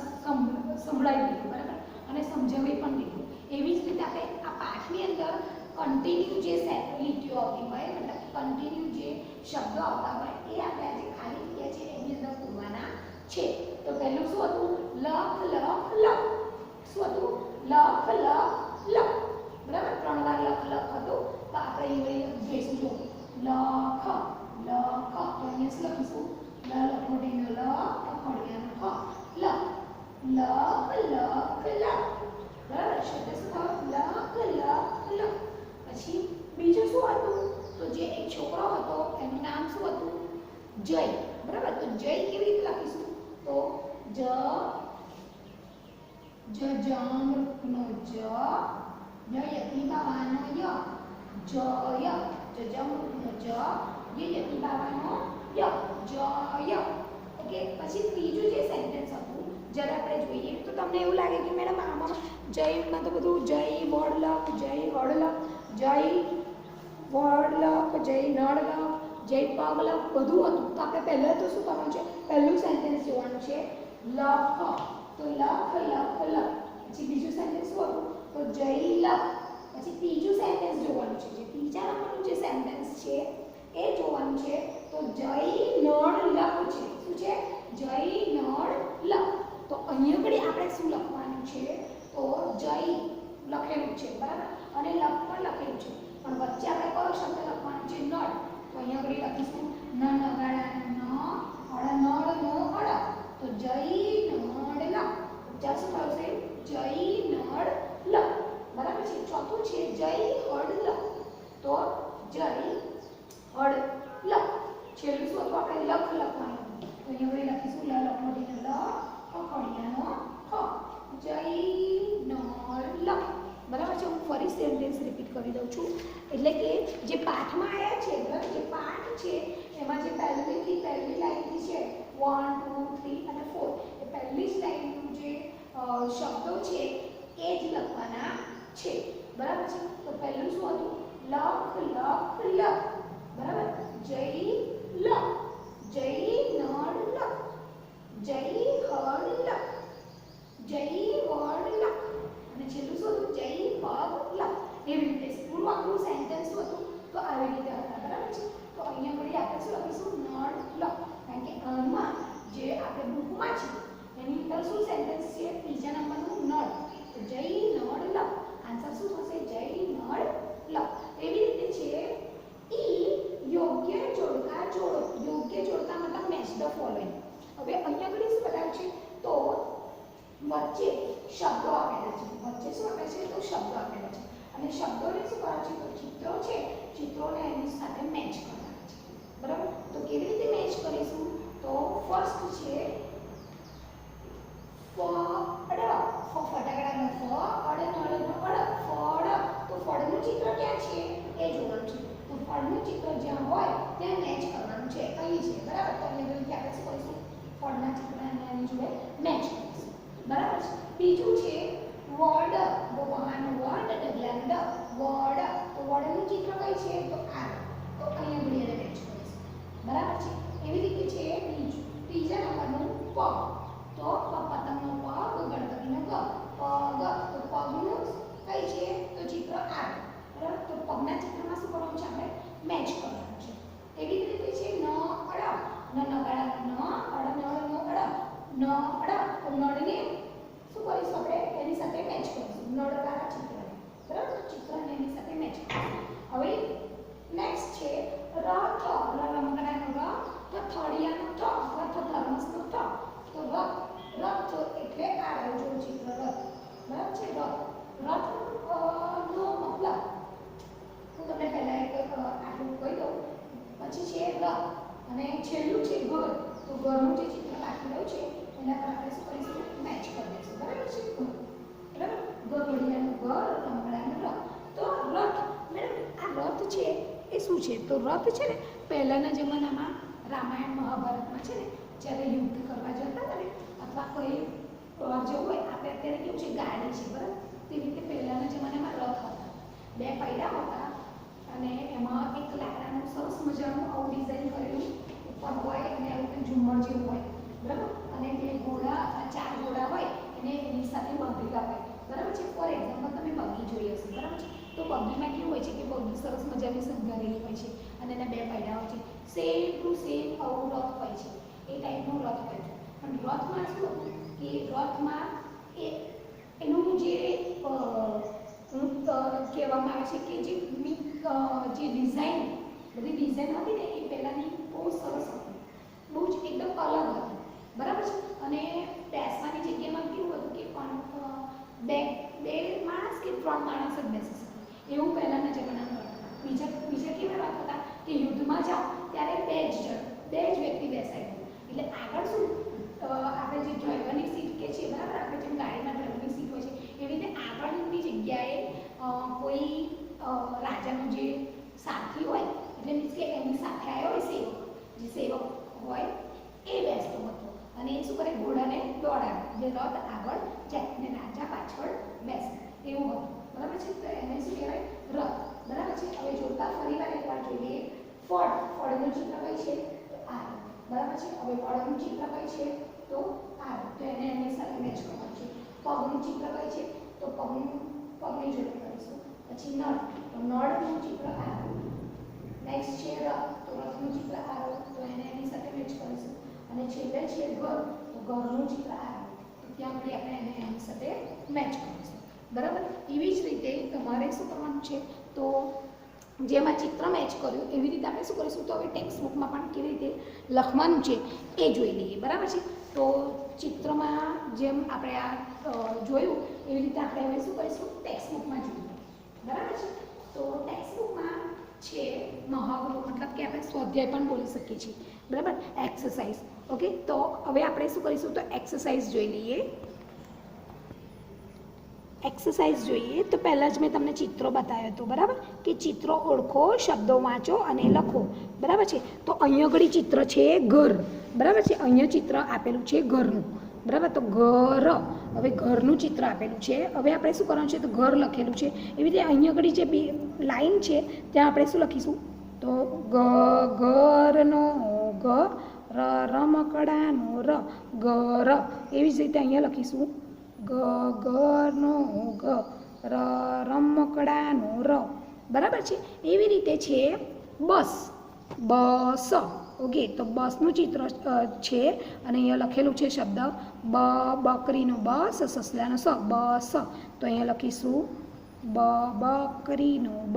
સંભળાવી દીધું. બરાબર? અને સમજાવી પણ દીધું. એવી જ રીતે આપણે આ પાઠની અંદર કન્ટિન્યુ જે લીટીઓ આવતી હોય, મતલબ કન્ટિન્યુ જે શબ્દો આવતા હોય એ આપણે આજે ખાલી જગ્યા છે એની અંદર પૂરવાના છે. તો પહેલું શું હતું? લખ લખ લખ. શું હતું? લખ લખ લખ. બરાબર? 3 વાર લખ લખ હતું. તો આપણે એ જોઈશું. જો લખ લખ. તો અહીંયા શું લખીશું? લ લખોટીનો લ, ખડિયાનો ખ, લખ. લખ લખ લખ. બરાબર? શબ્દ શું થયો? લખ લખ લખ. પછી બીજું શું હતું? તો જે એક છોકરો હતો એનું નામ શું હતું? જય. બરાબર? તો જય કેવી રીતે લખીશું? તો જમરૂખનો જ, યતી બાવાનો ય, જય. જમરૂખનો જ, યતી બાવાનો ય, જય. ઓકે. પછી ત્રીજું જે સેન્ટેન્સ હતું જ્યારે આપણે જોઈએ તો તમને એવું લાગે કે મેડમ આમાં જયમાં તો બધું જય વડલક, જય હળલક, જય વડલક, જય નળલક, જય પગલક બધું હતું. તો આપણે પહેલાં તો શું કરવાનું છે? પહેલું સેન્ટેન્સ જોવાનું છે લખ. તો લખ લખ લખ. પછી બીજું સેન્ટેન્સ શું હતું? તો જય લખ. પછી ત્રીજું સેન્ટેન્સ જોવાનું છે. જે ત્રીજા નંબરનું જે સેન્ટેન્સ છે એ જોવાનું છે. તો જય નળ લખ છે. શું છે? જય નળ લખ. તો અહીંયા ઘડી આપણે શું લખવાનું છે? તો જય લખેલું છે. બરાબર? અને લખ પણ લખેલું છે. પણ વચ્ચે આપણે કયો શબ્દ લખવાનો છે? નળ. તો અહીંયા ઘડી લખીશું ન નગાડાનો ન, અડ નળનો અડ. તો જય નળ લખ. ઉચ્ચાર શું થશે? જય નળ લખ. બરાબર છે? ચોથું છે જય હળ લખ. તો જય હળ લખ. છેલ્લું શું હતું? આપણે લખ લખવાનું. તો અહીંયા ઘડી લખીશું લ લખોટીનો લ, ખડિયાનો ખ, જય નળ લખ. બરાબર છે? હું ફરી સેન્ટેન્સ રિપીટ કરી દઉં છું. એટલે કે જે પાઠમાં આવ્યા છે, બરાબર? જે પાઠ છે એમાં જે પહેલી લાઈનથી છે 1 2 3 અને 4 એ પહેલી જ લાઈનનું જે શબ્દો છે એ જ લખવાના છે. બરાબર છે? તો પહેલું શું હતું? લખ લખ લખ. બરાબર? જય લખ, જય નળ લખ, જય હળ લખ, જય વડ લખ. અને છેલ્લું શું હતું? જય પગ લખ. એવી રીતે પૂરું આપણું સેન્ટેન્સ શું હતું? તો આવી રીતે હતા. બરાબર છે? તો અહીંયા વળી આપણે શું લખીશું? નળ લખ. કારણ કે આમાં જે આપણે બુકમાં છે એની અંદર શું સેન્ટેન્સ છે? ત્રીજા નંબરનું નળ. તો જય નળ લખ. આન્સર શું થશે? જય નળ લખ. અને શબ્દોને શું કરવા છે? તો ચિત્રો છે, ચિત્રોને એની સાથે મેચ કરવાના છે. બરાબર? તો કેવી રીતે મેચ કરીશું? તો ફર્સ્ટ છે ફળ, ફટાકડાનો ફ, અડનળનો અડ, ફળ. તો ફળનું ચિત્ર ક્યાં છે એ જોવાનું છે. તો ફળનું ચિત્ર જ્યાં હોય ત્યાં મેચ કરવાનું છે. અહીં છે. બરાબર? તો અહીંયા રીતે આપણે શું કરીશું? ફળના ચિત્રને એની જોડે મેચ કરીશું. બરાબર છે? બીજું છે વડ, વાહન વડ, ડગલાનું ડ, વડ. તો વડનું ચિત્ર કઈ છે? તો આ. તો અહીંયા આપણે એને મેચ કરીશું. બરાબર છે? એવી રીતે છે બીજું, ત્રીજા નંબરનું પગ. તો પતંગનો પગ, ગણપતિનો ગ, પગ. તો પગનું કઈ છે? તો ચિત્ર આ. બરાબર? તો પગના ચિત્રમાં શું કરવાનું છે? આપણે મેચ કરવાનું છે. એવી રીતે છે ન, અડ, નગાડાનો ન, અડનળનો અડ, ન, અડ. તો નળને શું કરીશું? આપણે એની સાથે મેચ કરીશું. નળવાળા ચિત્રને. બરાબર? ચિત્રને એની સાથે મેચ કરીશું. હવે નેક્સ્ટ છે રથ, રમકડાનો ર, થળિયાનો થ, રથ થર્મસનો થ. તો રથ એટલે આ રહ્યું ચિત્ર રથ. બરાબર છે? રથ નો મતલબ હું તમને પહેલા એક આટલું કહી દઉં, પછી છે રથ અને છેલ્લું છે ઘર. તો ઘરનું જે ચિત્ર બાકી રહ્યું છે એના પર આપણે શું કરીશું? મેચ કરી દઈશું. બરાબર છે? બરાબર? ઘડિયાળનું ઘર, રમકડાનું રથ. તો રથ મેડમ આ રથ છે એ શું છે? તો રથ છે ને પહેલાના જમાનામાં રામાયણ મહાભારતમાં છે ને જ્યારે યુદ્ધ કરવા જતા હતા ને અથવા કોઈ જવું હોય, આપણે અત્યારે કેવું છે ગાડી છે. બરાબર? તેવી રીતે પહેલાના જમાનામાં રથ હતા, બે પૈડા હતા અને એમાં એક લાકડાનું સરસ મજાનું આવું ડિઝાઇન કરેલું ઉપર હોય અને આવું ઝુમ્મર જેવું હોય. બરાબર? અને બે ઘોડા અથવા ચાર ઘોડા હોય એને એની સાથે બાંધેલા હોય. બરાબર છે? ફોર એક્ઝામ્પલ તમે બગી જોઈ હશે. બરાબર છે? તો બગીમાં કેવું હોય છે કે બગી સરસ મજાની શણગારેલી હોય છે અને એના બે પૈડા હોય છે. સેમ ટુ સેમ આવું રથ હોય છે. એ ટાઈપનો રથ હોય છે. પણ રથમાં શું હતું કે રથમાં એનું જે કહેવામાં આવે છે કે જે ડિઝાઇન, બધી ડિઝાઇન હતી ને એ પહેલાંની બહુ સરસ હતી, બહુ જ એકદમ અલગ હતી. બરાબર છે? અને બેસવાની જગ્યામાં કેવું હતું કે બે માણસ કે 3 માણસ જ બેસી શકે એવું પહેલાંના જમાનામાં રથ હતા. બીજા કેવા રથ હતા કે યુદ્ધમાં જાઓ ત્યારે બે જ વ્યક્તિ બેસાય. એટલે આગળ શું આપણે જે ડ્રાઈવરની સીટ કે છે, બરાબર, આપણે જેમ ગાડીમાં ડ્રાઈવરની સીટ હોય છે એવી રીતે આગળની જગ્યાએ કોઈ રાજાનો જે સાથી હોય, એટલે મીન્સ કે એની સાથે આવ્યો હોય સેવક, જે સેવક હોય એ બેસતો હતો અને એ શું કરે? ઘોડાને દોડાવે, જે રથ આગળ જાય અને રાજા પાછળ બેસે એવું હતું. બરાબર છે? તો એને શું કહેવાય? રથ. બરાબર છે? હવે જોતા ફરીવાર એકવાર જોઈએ ફળનું ચિત્ર કઈ છે? તો આ. બરાબર છે? હવે ફળનું ચિત્ર કઈ છે? તો આ. તો એને એની સાથે મેચ કરવાનું છે. પગનું ચિત્ર કઈ છે? તો પગની જોડે કરીશું. પછી નળ, તો નળનું ચિત્ર આ. નેક્સ્ટ છે રથ, તો રથનું ચિત્ર આ. તો એને એની સાથે મેચ કરીશું. અને છેલ્લે છે ઘર, તો ઘરનું ચિત્ર આ. તો ત્યાં આપણે એને એની સાથે મેચ કરીશું. બરાબર? એવી જ રીતે તમારે શું કરવાનું છે? તો જેમાં ચિત્ર મેચ કર્યું એવી રીતે આપણે શું કરીશું? તો હવે ટેક્સ્ટ બુકમાં પણ કેવી રીતે લખવાનું છે એ જોઈ લઈએ. બરાબર છે? તો ચિત્રમાં જેમ આપણે આ જોયું એવી રીતે આપણે હવે શું કરીશું? ટેક્સ્ટ બુકમાં જોઈએ. બરાબર છે? તો ટેક્સ્ટ બુકમાં છે મહાવરો, મતલબ કે આપણે સ્વાધ્યાય પણ બોલી શકીએ છીએ. બરાબર? એક્સરસાઇઝ. ઓકે? તો હવે આપણે શું કરીશું? તો એક્સરસાઇઝ જોઈ લઈએ. એક્સરસાઇઝ જોઈએ તો પહેલાં જ મેં તમને ચિત્રો બતાવ્યો હતો. બરાબર? કે ચિત્રો ઓળખો, શબ્દો વાંચો અને લખો. બરાબર છે? તો અહીંયા આગળ ચિત્ર છે ઘર. બરાબર છે? અહીંયા ચિત્ર આપેલું છે ઘરનું. બરાબર? તો ઘર. હવે ઘરનું ચિત્ર આપેલું છે. હવે આપણે શું કરવાનું છે? તો ઘર લખેલું છે. એવી રીતે અહીંયા આગળ જે લાઈન છે ત્યાં આપણે શું લખીશું? તો ઘરનો ગ, રમકડાનો ર, ઘર. એવી જ રીતે અહીંયા લખીશું ઘરનો ગ, રમકડાનો ર. બરાબર છે? એવી રીતે છે બસ, બસ. ઓકે? તો બસનું ચિત્ર છે અને અહીંયા લખેલું છે શબ્દ બકરીનો બ, સસલાનો સ, બસ. તો અહીંયા લખીશું બકરીનો બ,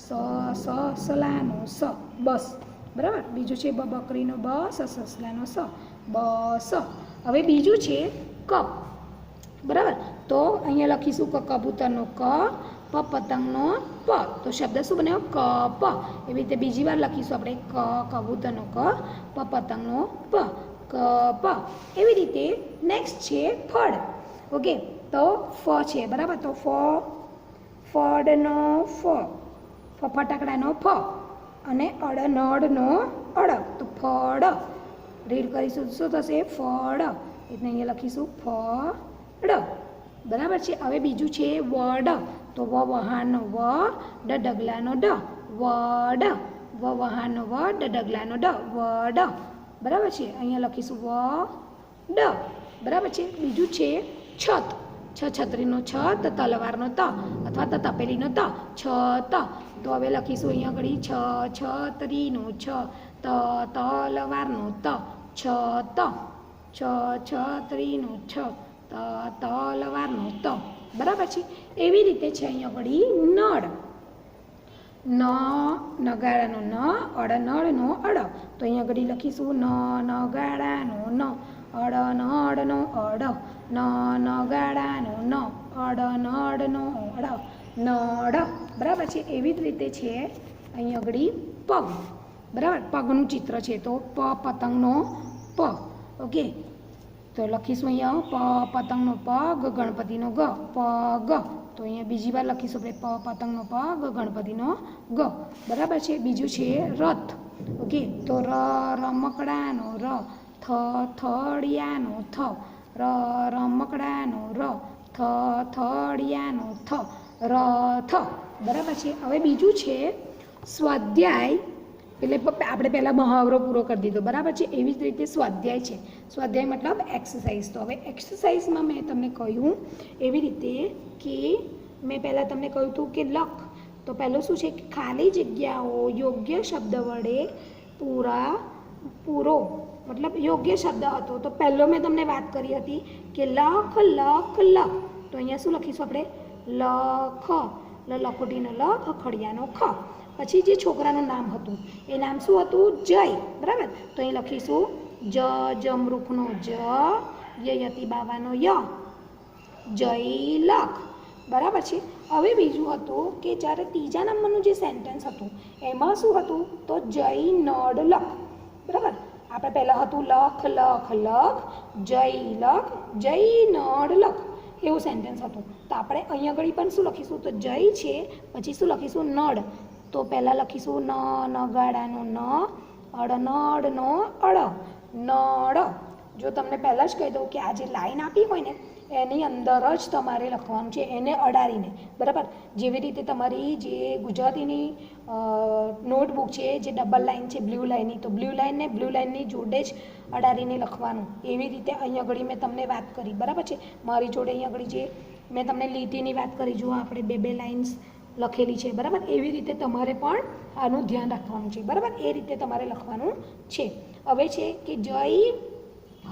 સસલાનો સ, બસ. બરાબર? બીજું છે બકરીનો બ, સસલાનો સ, બસ. હવે બીજું છે કપ. બરાબર? તો અહીંયા લખીશું કબૂતરનો ક, પ પતંગનો પ, તો શબ્દ શું બન્યો કપ. એવી રીતે બીજી વાર લખીશું આપણે કબૂતરનો ક, પ પતંગનો પ, કપ. એવી રીતે નેક્સ્ટ છે ફળ. ઓકે, તો ફ છે બરાબર. તો ફળનો ફ, ફટાકડાનો ફ, અને અડનડનો અડ, તો ફળ. રીડ કરીશું શું થશે ફળ, એટલે અહીંયા લખીશું ફળ. બરાબર છે. હવે બીજું છે વડ. તો વ વહાણનો વ, ડ ડગલાનો ડ, વડ. વ વહાણનો વ, ડ ડગલાનો ડ, વડ. બરાબર છે. અહીંયા લખીશું વડ. બરાબર છે. બીજું છે છત. છત્રીનો છ, તલવારનો ત, અથવા તપેલીનો ત, છત. તો હવે લખીશું અહીંયા આગળ છત્રીનો છ, તલવારનો ત, છત. છત્રીનો છ, તલવારનો ત. બરાબર છે. એવી રીતે છે અહીંયા આગળ નળ. નગાડાનો ન, અડનળનો અડ. તો અહીંયા આગળ લખીશું નગાડાનો ન, અડનળનો અડ, નગાડાનો ન, અડનળનો અડ, નળ. બરાબર છે. એવી જ રીતે છે અહીંયા આગળ પગ. બરાબર, પગનું ચિત્ર છે. તો પ પતંગનો પ. ઓકે, તો લખીશું અહીંયા પ પતંગનો પ, ગ ગણપતિનો ગ, પગ. તો અહીંયા બીજી વાર લખીશું આપણે પ પતંગનો પ, ગ ગણપતિનો ગ. બરાબર છે. બીજું છે રથ. ઓકે, તો રમકડાનો ર, થડિયાનો થ, રમકડાનો ર, થડિયાનો થ, રથ. બરાબર છે. હવે બીજું છે સ્વાધ્યાય. એટલે આપણે પહેલાં મહાવરો પૂરો કરી દીધો. બરાબર છે. એવી જ રીતે સ્વાધ્યાય છે. સ્વાધ્યાય મતલબ એક્સરસાઇઝ. તો હવે એક્સરસાઇઝમાં મેં તમને કહ્યું એવી રીતે કે મેં પહેલાં તમને કહ્યું હતું કે લખ. તો પહેલું શું છે કે ખાલી જગ્યાઓ યોગ્ય શબ્દ વડે પૂરો, મતલબ યોગ્ય શબ્દ હતો. તો પહેલો મેં તમને વાત કરી હતી કે લખ લખ લખ. તો અહીંયા શું લખીશું આપણે લખ, લખોટીનો લ, ખખડિયાનો ખ. પછી જે છોકરાનું નામ હતું એ નામ શું હતું જય. બરાબર, તો અહીં લખીશું જમરૂખનો જ, યયતી બાવાનો ય, જય લખ. બરાબર છે. હવે બીજું હતું કે જ્યારે ત્રીજા નંબરનું જે સેન્ટેન્સ હતું એમાં શું હતું તો જય નડ લખ. બરાબર, આપણે પહેલાં હતું લખ લખ લખ, જય લખ, જય નડ લખ, એવું સેન્ટેન્સ હતું. તો આપણે અહીંયા આગળ પણ શું લખીશું તો જય છે, પછી શું લખીશું નડ. તો પહેલાં લખીશું નગાડાનો ન, અડનળનો અડ, નળ. જો તમને પહેલાં જ કહી દઉં કે આ જે લાઈન આપી હોય ને એની અંદર જ તમારે લખવાનું છે, એને અડાડીને. બરાબર, જેવી રીતે તમારી જે ગુજરાતીની નોટબુક છે જે ડબલ લાઈન છે બ્લુ લાઈનની, તો બ્લુ લાઈનને બ્લુ લાઈનની જોડે જ અડાડીને લખવાનું. એવી રીતે અહીંયા આગળ મેં તમને વાત કરી. બરાબર છે. મારી જોડે અહીંયા આગળ જે મેં તમને લીટીની વાત કરી, જો આપણે બે લાઇન્સ લખેલી છે. બરાબર, એવી રીતે તમારે પણ આનું ધ્યાન રાખવાનું છે. બરાબર, એ રીતે તમારે લખવાનું છે. હવે છે કે જય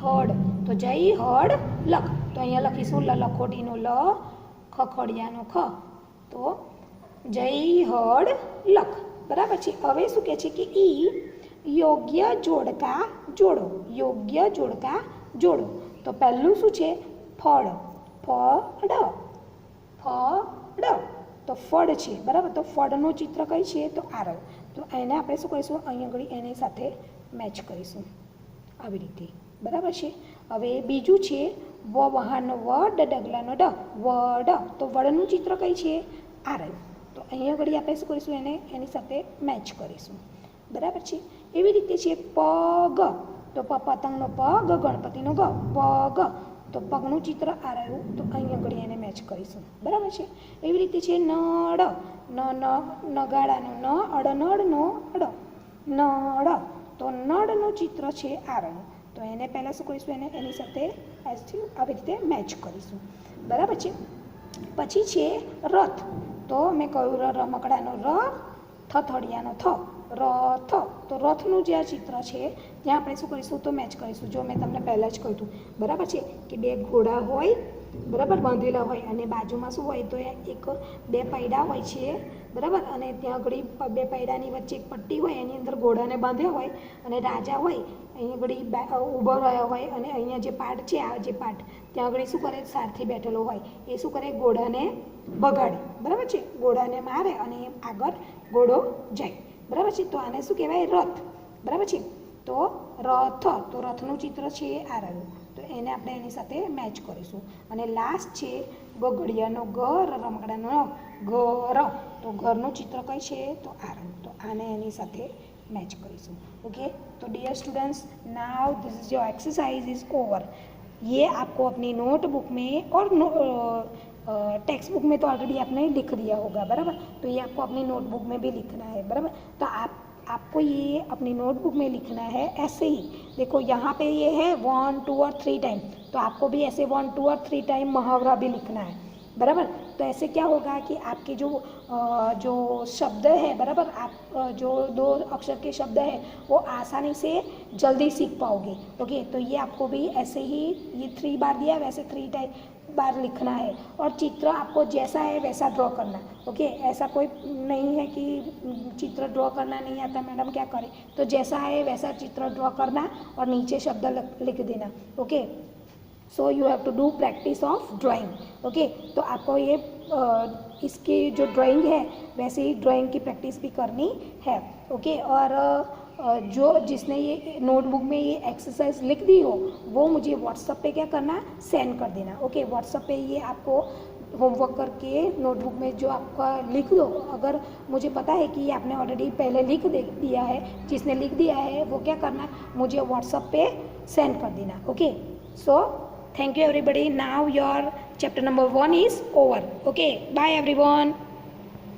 હડ. તો જય હડ લખ. તો અહીંયા લખીશું લખોટીનો લ, ખખડિયાનો ખ. તો જય હડ લખ. બરાબર છે. હવે શું કહે છે કે યોગ્ય જોડકા જોડો, યોગ્ય જોડકા જોડો. તો પહેલું શું છે ફળ, ફળ, ફળ. તો ફળ છે. બરાબર, તો ફળનું ચિત્ર કઈ છે તો આ રહ્યું. તો એને આપણે શું કરીશું અહીંયા આગળ એની સાથે મેચ કરીશું આવી રીતે. બરાબર છે. હવે બીજું છે વ વહાણનો વ, ડ ડગલાનો ડ, વડ. તો વડનું ચિત્ર કઈ છે આ રહ્યું. તો અહીંયા આગળ આપણે શું કરીશું એને એની સાથે મેચ કરીશું. બરાબર છે. એવી રીતે છે પગ. તો પતંગનો પ, ગ ગણપતિનો ગ, પગ. તો પગનું ચિત્ર આ રહ્યું. તો અહીંયા આગળ એને મેચ કરીશું. બરાબર છે. એવી રીતે છે નળ. નગાડાનો ન, અડનળનો અડ, નળ. તો નળનું ચિત્ર છે આ રહ્યું. તો એને પહેલાં શું કરીશું એને એની સાથે આવી રીતે મેચ કરીશું. બરાબર છે. પછી છે રથ. તો મેં કહ્યું રમકડાનો ર, થડિયાનો થ, રથ. તો રથનું જે આ ચિત્ર છે ત્યાં આપણે શું કરીશું તો મેચ કરીશું. જો મેં તમને પહેલાં જ કહ્યું હતું. બરાબર છે કે બે ઘોડા હોય, બરાબર, બાંધેલા હોય અને બાજુમાં શું હોય તો એક બે પૈડા હોય છે બરાબર. અને ત્યાં આગળ બે પૈડાની વચ્ચે એક પટ્ટી હોય, એની અંદર ઘોડાને બાંધ્યા હોય અને રાજા હોય અહીં આગળ ઊભો રહ્યો હોય અને અહીંયા જે પાર્ટ છે, આ જે પાર્ટ ત્યાં આગળ શું કરે, સારથી બેઠેલો હોય, એ શું કરે, ઘોડાને ભગાડે. બરાબર છે, ઘોડાને મારે અને આગળ ઘોડો જાય. બરાબર છે. તો આને શું કહેવાય, રથ. બરાબર છે. તો રથ, તો રથનું ચિત્ર છે આ રહ્યું, તો એને આપણે એની સાથે મેચ કરીશું. અને લાસ્ટ છે ગગડિયાનો ઘર, રમકડાનો ઘર, તો ઘરનું ચિત્ર કઈ છે, તો આ રહ્યું, તો આને એની સાથે मैच करीશું. ओके, तो dear students, now this is your exercise is over. ये आपको अपनी नोटबुक में और टेक्स्ट बुक में तो ऑलरेडी आपने लिख दिया होगा, बराबर. तो ये आपको अपनी नोटबुक में भी लिखना है, बराबर. तो आपको ये अपनी नोटबुक में लिखना है ऐसे ही. देखो यहाँ पे ये है 1, 2 और 3 टाइम, तो आपको भी ऐसे 1, 2 और 3 टाइम मुहावरा भी लिखना है, बराबर. तो ऐसे क्या होगा कि आपके जो शब्द है, बराबर, आप जो 2 अक्षर के शब्द है वो आसानी से जल्दी सीख पाओगे. ओके, तो ये आपको भी ऐसे ही ये 3 बार दिया है, वैसे 3 टाइम बार लिखना है. और चित्र आपको जैसा है वैसा ड्रॉ करना. ओके, ऐसा कोई नहीं है कि चित्र ड्रॉ करना नहीं आता, मैडम क्या करें. तो जैसा है वैसा चित्र ड्रॉ करना और नीचे शब्द लिख देना. Okay, so you have to do practice of drawing. Okay, तो आपको ये इसकी जो ड्राइंग है वैसे ही ड्राइंग की प्रैक्टिस भी करनी है. ओके, और जो जिसने ये नोटबुक में ये एक्सरसाइज लिख दी हो वो मुझे व्हाट्सएप पे क्या करना, सेंड कर देना. ओके, व्हाट्सएप पे ये आपको होमवर्क करके नोटबुक में जो आपका लिख दो. अगर मुझे पता है कि ये आपने ऑलरेडी पहले लिख दिया है, जिसने लिख दिया है वो क्या करना, मुझे व्हाट्सएप पे सेंड कर देना. Okay, so thank you everybody. Now your chapter number 1 is over. Okay, bye everyone.